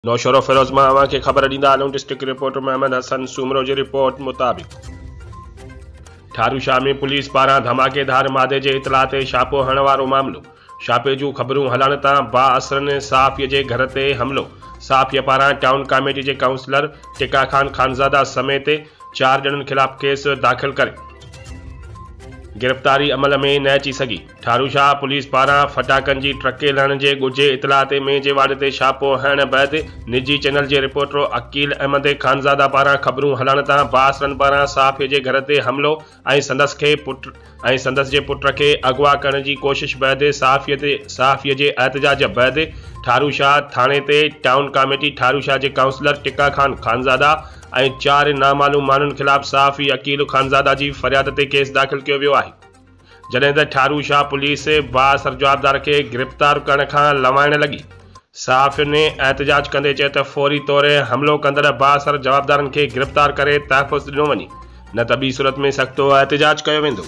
नौशरो फिरोज़ मां अवां खे ख़बर ॾींदा आहियूं। डिस्ट्रिक्ट रिपोर्टर मोहम्मद हसन सूमरो जी रिपोर्ट मुताबिक़ ठारूशाह में पुलिस पारां धमाकेदार मादे जे इतला ते छापो हणण वारो मामलो। छापे जूं ख़बरूं हलण तां बाअसरन साफ़ीअ जे घर ते हमिलो। साफ़ीअ पारां टाउन कमेटी जे काउंसलर टिका खान खानज़ादा समेत 4 ॼणनि खिलाफ़ केस दाख़िल करे गिरफ़्तारी अमल में न अची सघी। ठारूशाह पुलिस पारां फटाकनि जी ट्रकेलण जे ॻुझे इतला ते में जे वार्ड ते छापो हणण बैदि निजी चैनल जे रिपोर्टर अकील अहमद खानज़ादा पारां ख़बरूं हलण तां बाअसरन पारां साफ़ीअ जे घर ते हमिलो ऐं संदसि जे पुट खे अगवा करण जी कोशिश बैदि साफ़ीअ जे एहतजाज बैदि ठारूशाह थाणे ते टाउन कमेटी ठारूशाह जे काउंसलर टिका खान खानज़ादा ऐं 4 नामालूम माण्हुनि खिलाफ़ साफ़ी अकील खानज़ादा जी फरियाद ते केस दाख़िल कयो वियो आहे। जॾहिं त ठारूशाह पुलिस बाअसर जवाबदार खे गिरफ़्तार करण खां लवाइण लॻी। साफ़ियुनि एहतजाज कंदे चयो त फौरी तौर हमिलो कंदड़ बाअसर जवाबदारनि खे गिरफ़्तार करे तहफ़ुज़ ॾिनो वञे, न त ॿी सूरत में सख़्तो एहतजाज कयो वेंदो।